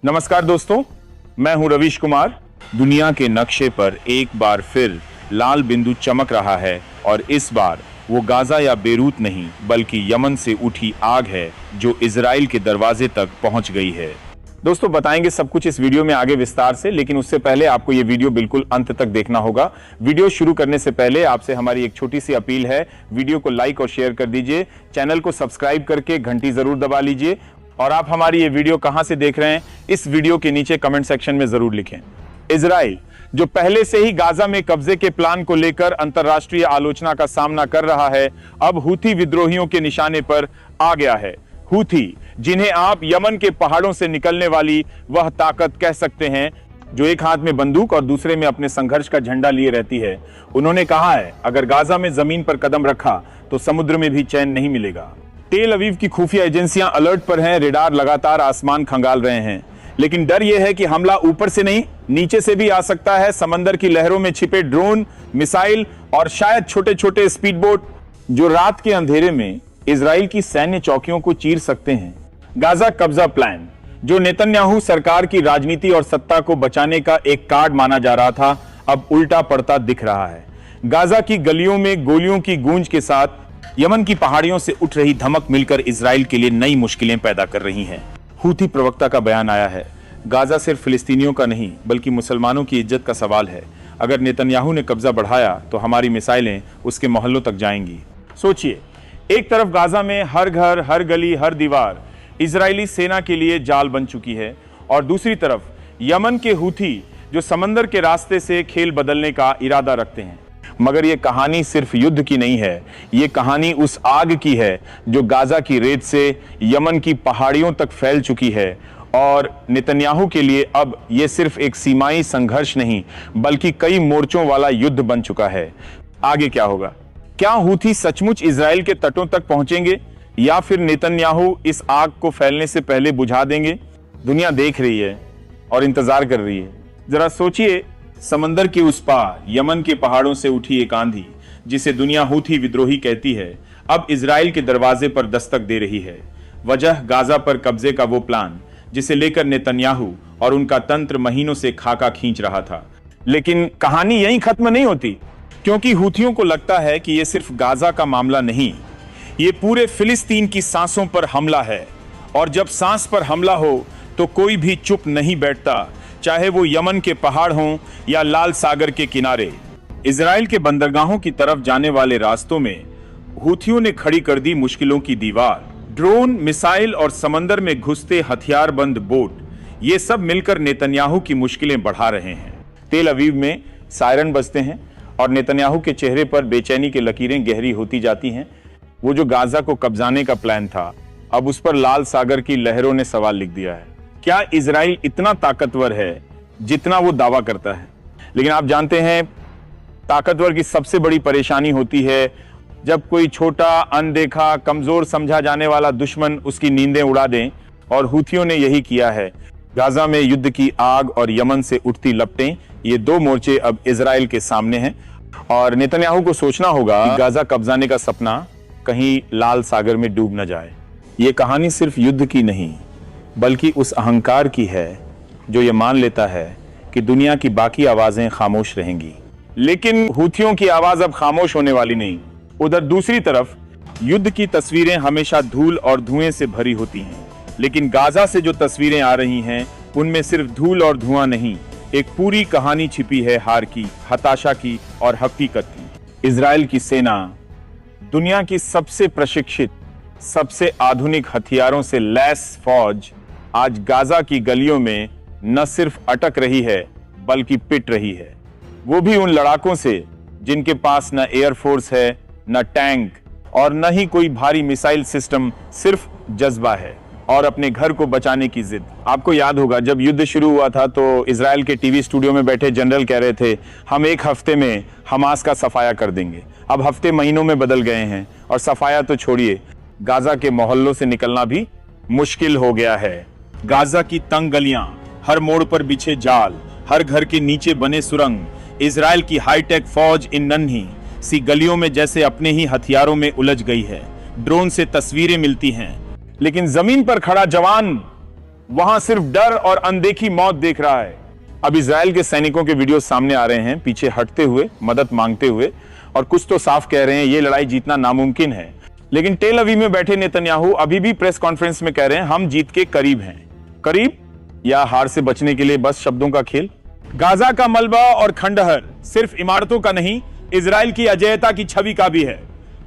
नमस्कार दोस्तों, मैं हूं रवीश कुमार। दुनिया के नक्शे पर एक बार फिर लाल बिंदु चमक रहा है और इस बार वो गाजा या बेरूत नहीं बल्कि यमन से उठी आग है जो इजराइल के दरवाजे तक पहुंच गई है। दोस्तों, बताएंगे सब कुछ इस वीडियो में आगे विस्तार से, लेकिन उससे पहले आपको ये वीडियो बिल्कुल अंत तक देखना होगा। वीडियो शुरू करने से पहले आपसे हमारी एक छोटी सी अपील है, वीडियो को लाइक और शेयर कर दीजिए, चैनल को सब्सक्राइब करके घंटी जरूर दबा लीजिए और आप हमारी ये वीडियो कहां से देख रहे हैं इस वीडियो के नीचे कमेंट सेक्शन में जरूर लिखें। इजराइल जो पहले से ही गाजा में कब्जे के प्लान को लेकर अंतर्राष्ट्रीय आलोचना का सामना कर रहा है, अब हूथी विद्रोहियों के निशाने पर आ गया है। हूथी, जिन्हें आप यमन के पहाड़ों से निकलने वाली वह ताकत कह सकते हैं जो एक हाथ में बंदूक और दूसरे में अपने संघर्ष का झंडा लिए रहती है, उन्होंने कहा है अगर गाजा में जमीन पर कदम रखा तो समुद्र में भी चैन नहीं मिलेगा। तेल अवीव की खुफिया एजेंसियां अलर्ट पर हैं, रेडार लगातार आसमान खंगाल रहे हैं, लेकिन डर यह है कि हमला ऊपर से नहीं नीचे से भी आ सकता है। समंदर की लहरों में छिपे ड्रोन, मिसाइल और शायद छोटे छोटे स्पीडबोट जो रात के अंधेरे में इजराइल की सैन्य चौकियों को चीर सकते हैं। गाजा कब्जा प्लान, जो नेतन्याहू सरकार की राजनीति और सत्ता को बचाने का एक कार्ड माना जा रहा था, अब उल्टा पड़ता दिख रहा है। गाजा की गलियों में गोलियों की गूंज के साथ यमन की पहाड़ियों से उठ रही धमक मिलकर इजराइल के लिए नई मुश्किलें पैदा कर रही हैं। हूथी प्रवक्ता का बयान आया है, गाजा सिर्फ फिलिस्तीनियों का नहीं बल्कि मुसलमानों की इज्जत का सवाल है। अगर नेतन्याहू ने कब्जा बढ़ाया तो हमारी मिसाइलें उसके मोहल्लों तक जाएंगी। सोचिए, एक तरफ गाजा में हर घर, हर गली, हर दीवार इजरायली सेना के लिए जाल बन चुकी है और दूसरी तरफ यमन के हूथी जो समंदर के रास्ते से खेल बदलने का इरादा रखते हैं। मगर यह कहानी सिर्फ युद्ध की नहीं है, ये कहानी उस आग की है जो गाजा की रेत से यमन की पहाड़ियों तक फैल चुकी है। और नेतन्याहू के लिए अब यह सिर्फ एक सीमाई संघर्ष नहीं बल्कि कई मोर्चों वाला युद्ध बन चुका है। आगे क्या होगा? क्या हूथी सचमुच इजराइल के तटों तक पहुंचेंगे या फिर नेतन्याहू इस आग को फैलने से पहले बुझा देंगे? दुनिया देख रही है और इंतजार कर रही है। जरा सोचिए, समंदर के उस पार यमन के पहाड़ों से उठी एक आंधी जिसे दुनिया हूथी विद्रोही कहती है, अब इजराइल के दरवाजे पर दस्तक दे रही है। वजह गाजा पर कब्जे का वो प्लान जिसे लेकर नेतन्याहू और उनका तंत्र महीनों से खाका खींच रहा था। लेकिन कहानी यहीं खत्म नहीं होती, क्योंकि हूथियों को लगता है कि यह सिर्फ गाजा का मामला नहीं, ये पूरे फिलिस्तीन की सांसों पर हमला है। और जब सांस पर हमला हो तो कोई भी चुप नहीं बैठता, चाहे वो यमन के पहाड़ हों या लाल सागर के किनारे। इजराइल के बंदरगाहों की तरफ जाने वाले रास्तों में हूथियों ने खड़ी कर दी मुश्किलों की दीवार। ड्रोन, मिसाइल और समंदर में घुसते हथियारबंद बोट, ये सब मिलकर नेतन्याहू की मुश्किलें बढ़ा रहे हैं। तेल अवीव में सायरन बजते हैं और नेतन्याहू के चेहरे पर बेचैनी की लकीरें गहरी होती जाती हैं। वो जो गाजा को कब्जाने का प्लान था, अब उस पर लाल सागर की लहरों ने सवाल लिख दिया है। क्या इजराइल इतना ताकतवर है जितना वो दावा करता है? लेकिन आप जानते हैं, ताकतवर की सबसे बड़ी परेशानी होती है जब कोई छोटा, अनदेखा, कमजोर समझा जाने वाला दुश्मन उसकी नींदें उड़ा दें, और हूथियों ने यही किया है। गाजा में युद्ध की आग और यमन से उठती लपटें, ये दो मोर्चे अब इजराइल के सामने हैं और नेतन्याहू को सोचना होगा कि गाजा कब्जाने का सपना कहीं लाल सागर में डूब न जाए। ये कहानी सिर्फ युद्ध की नहीं बल्कि उस अहंकार की है जो ये मान लेता है कि दुनिया की बाकी आवाजें खामोश रहेंगी। लेकिन हूथियों की आवाज अब खामोश होने वाली नहीं। उधर दूसरी तरफ युद्ध की तस्वीरें हमेशा धूल और धुएं से भरी होती हैं, लेकिन गाजा से जो तस्वीरें आ रही हैं उनमें सिर्फ धूल और धुआं नहीं, एक पूरी कहानी छिपी है हार की, हताशा की और हकीकत की। इजराइल की सेना, दुनिया की सबसे प्रशिक्षित, सबसे आधुनिक हथियारों से लैस फौज, आज गाजा की गलियों में न सिर्फ अटक रही है बल्कि पिट रही है। वो भी उन लड़ाकों से जिनके पास न एयरफोर्स है, न टैंक और न ही कोई भारी मिसाइल सिस्टम, सिर्फ जज्बा है और अपने घर को बचाने की जिद। आपको याद होगा, जब युद्ध शुरू हुआ था तो इजराइल के टीवी स्टूडियो में बैठे जनरल कह रहे थे, हम एक हफ्ते में हमास का सफाया कर देंगे। अब हफ्ते महीनों में बदल गए हैं और सफाया तो छोड़िए, गाजा के मोहल्लों से निकलना भी मुश्किल हो गया है। गाजा की तंग गलियां, हर मोड़ पर बिछे जाल, हर घर के नीचे बने सुरंग, इजराइल की हाईटेक फौज इन नन्ही सी गलियों में जैसे अपने ही हथियारों में उलझ गई है। ड्रोन से तस्वीरें मिलती हैं, लेकिन जमीन पर खड़ा जवान वहां सिर्फ डर और अनदेखी मौत देख रहा है। अब इजराइल के सैनिकों के वीडियो सामने आ रहे हैं, पीछे हटते हुए, मदद मांगते हुए, और कुछ तो साफ कह रहे हैं ये लड़ाई जीतना नामुमकिन है। लेकिन टेल अवीव में बैठे नेतन्याहू अभी भी प्रेस कॉन्फ्रेंस में कह रहे हैं हम जीत के करीब हैं। करीब या हार से बचने के लिए बस शब्दों का खेल। गाजा का मलबा और खंडहर सिर्फ इमारतों का नहीं, इजराइल की अजेयता की छवि का भी है।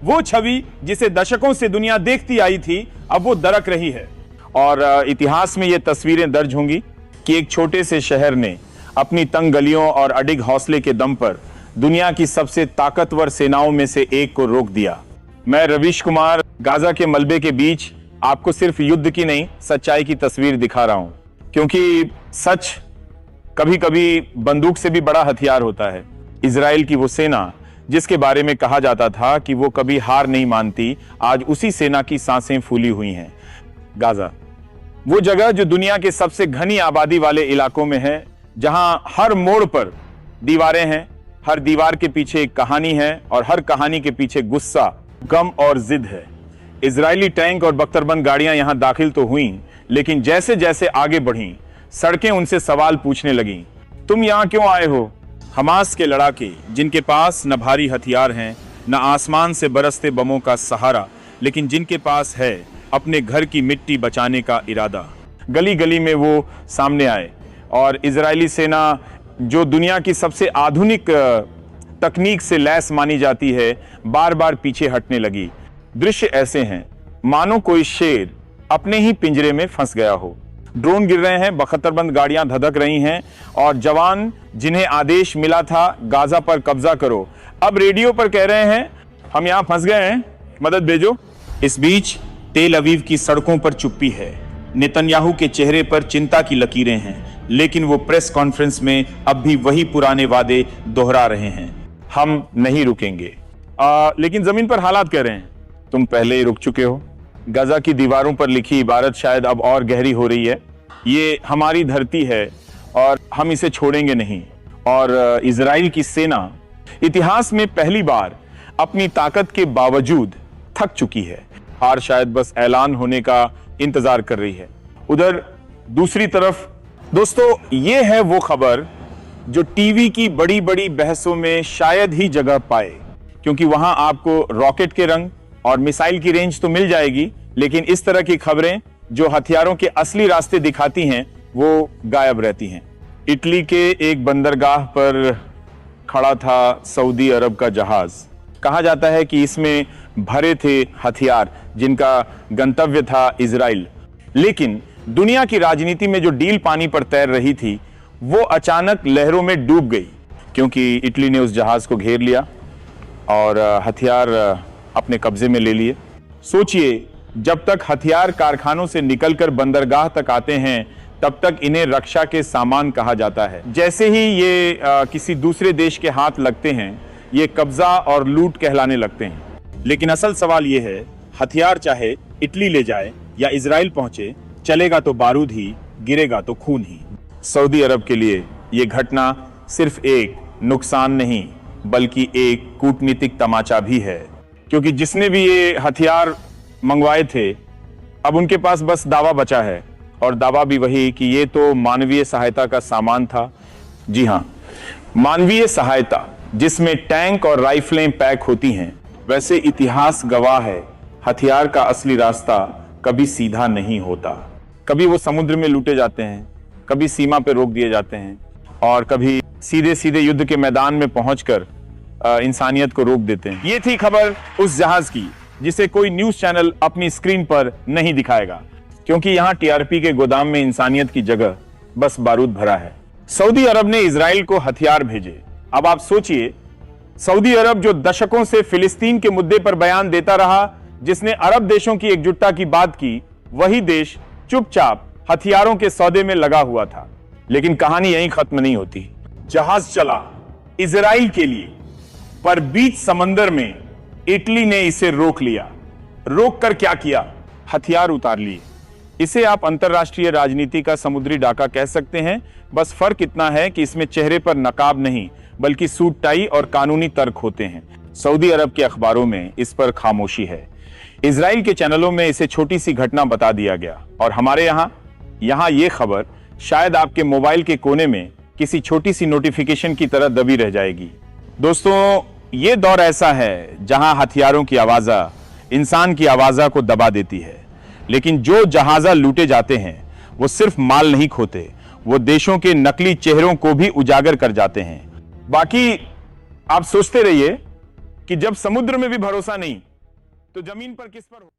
वो छवि जिसे दशकों से दुनिया देखती आई थी, अब वो दरक रही है। और इतिहास में ये तस्वीरें दर्ज होंगी कि एक छोटे से शहर ने अपनी तंग गलियों और अडिग हौसले के दम पर दुनिया की सबसे ताकतवर सेनाओं में से एक को रोक दिया। मैं रवीश कुमार गाजा के मलबे के बीच आपको सिर्फ युद्ध की नहीं, सच्चाई की तस्वीर दिखा रहा हूं, क्योंकि सच कभी कभी बंदूक से भी बड़ा हथियार होता है। इजराइल की वो सेना जिसके बारे में कहा जाता था कि वो कभी हार नहीं मानती, आज उसी सेना की सांसें फूली हुई हैं। गाजा वो जगह जो दुनिया के सबसे घनी आबादी वाले इलाकों में है, जहां हर मोड़ पर दीवारें हैं, हर दीवार के पीछे एक कहानी है और हर कहानी के पीछे गुस्सा, गम और जिद है। इजरायली टैंक और बख्तरबंद गाड़ियां यहां दाखिल तो हुई, लेकिन जैसे जैसे आगे बढ़ी, सड़कें उनसे सवाल पूछने लगीं। तुम यहां क्यों आए हो? हमास के लड़ाके, जिनके पास न भारी हथियार हैं, न आसमान से बरसते बमों का सहारा, लेकिन जिनके पास है अपने घर की मिट्टी बचाने का इरादा। गली गली में वो सामने आए और इजरायली सेना, जो दुनिया की सबसे आधुनिक तकनीक से लैस मानी जाती है, बार बार पीछे हटने लगी। दृश्य ऐसे हैं मानो कोई शेर अपने ही पिंजरे में फंस गया हो। ड्रोन गिर रहे हैं, बख्तरबंद गाड़ियां धधक रही हैं और जवान जिन्हें आदेश मिला था गाजा पर कब्जा करो, अब रेडियो पर कह रहे हैं हम यहां फंस गए हैं, मदद भेजो। इस बीच तेल अवीव की सड़कों पर चुप्पी है। नेतन्याहू के चेहरे पर चिंता की लकीरें हैं, लेकिन वो प्रेस कॉन्फ्रेंस में अब भी वही पुराने वादे दोहरा रहे हैं, हम नहीं रुकेंगे। लेकिन जमीन पर हालात कह रहे हैं तुम पहले ही रुक चुके हो। गाजा की दीवारों पर लिखी इबारत शायद अब और गहरी हो रही है। ये हमारी धरती है और हम इसे छोड़ेंगे नहीं। और इजराइल की सेना इतिहास में पहली बार अपनी ताकत के बावजूद थक चुकी है। हार शायद बस ऐलान होने का इंतजार कर रही है। उधर दूसरी तरफ दोस्तों, ये है वो खबर जो टीवी की बड़ी बड़ी बहसों में शायद ही जगह पाए, क्योंकि वहां आपको रॉकेट के रंग और मिसाइल की रेंज तो मिल जाएगी, लेकिन इस तरह की खबरें जो हथियारों के असली रास्ते दिखाती हैं वो गायब रहती हैं। इटली के एक बंदरगाह पर खड़ा था सऊदी अरब का जहाज। कहा जाता है कि इसमें भरे थे हथियार जिनका गंतव्य था इजराइल। लेकिन दुनिया की राजनीति में जो डील पानी पर तैर रही थी वो अचानक लहरों में डूब गई, क्योंकि इटली ने उस जहाज को घेर लिया और हथियार अपने कब्जे में ले लिए। सोचिए, जब तक हथियार कारखानों से निकलकर बंदरगाह तक आते हैं तब तक इन्हें रक्षा के सामान कहा जाता है। जैसे ही ये किसी दूसरे देश के हाथ लगते हैं, ये कब्जा और लूट कहलाने लगते हैं। लेकिन असल सवाल ये है, हथियार चाहे इटली ले जाए या इजराइल पहुंचे, चलेगा तो बारूद ही, गिरेगा तो खून ही। सऊदी अरब के लिए ये घटना सिर्फ एक नुकसान नहीं बल्कि एक कूटनीतिक तमाचा भी है, क्योंकि जिसने भी ये हथियार मंगवाए थे अब उनके पास बस दावा बचा है, और दावा भी वही कि ये तो मानवीय सहायता का सामान था। जी हाँ, मानवीय सहायता जिसमें टैंक और राइफलें पैक होती हैं। वैसे इतिहास गवाह है, हथियार का असली रास्ता कभी सीधा नहीं होता। कभी वो समुद्र में लूटे जाते हैं, कभी सीमा पे रोक दिए जाते हैं, और कभी सीधे सीधे युद्ध के मैदान में पहुंचकर इंसानियत को रोक देते हैं। ये थी खबर उस जहाज की जिसे कोई न्यूज चैनल अपनी स्क्रीन पर नहीं दिखाएगा, क्योंकि यहाँ टीआरपी के गोदाम में इंसानियत की जगह बस बारूद भरा है। सऊदी अरब ने इजराइल को हथियार भेजे। अब आप सोचिए, सऊदी अरब जो दशकों से फिलिस्तीन के मुद्दे पर बयान देता रहा, जिसने अरब देशों की एकजुटता की बात की, वही देश चुपचाप हथियारों के सौदे में लगा हुआ था। लेकिन कहानी यहीं खत्म नहीं होती। जहाज चला इजराइल के लिए, पर बीच समंदर में इटली ने इसे रोक लिया। रोक कर क्या किया? हथियार उतार लिए। इसे आप अंतरराष्ट्रीय राजनीति का समुद्री डाका कह सकते हैं। बस फर्क इतना है कि इसमें चेहरे पर नकाब नहीं बल्कि सूट टाई और कानूनी तर्क होते हैं। सऊदी अरब के अखबारों में इस पर खामोशी है। इजराइल के चैनलों में इसे छोटी सी घटना बता दिया गया, और हमारे यहाँ यहाँ ये खबर शायद आपके मोबाइल के कोने में किसी छोटी सी नोटिफिकेशन की तरह दबी रह जाएगी। दोस्तों, ये दौर ऐसा है जहां हथियारों की आवाज़ा इंसान की आवाज़ा को दबा देती है, लेकिन जो जहाज़ा लूटे जाते हैं वो सिर्फ माल नहीं खोते, वो देशों के नकली चेहरों को भी उजागर कर जाते हैं। बाकी आप सोचते रहिए कि जब समुद्र में भी भरोसा नहीं तो जमीन पर किस पर हो।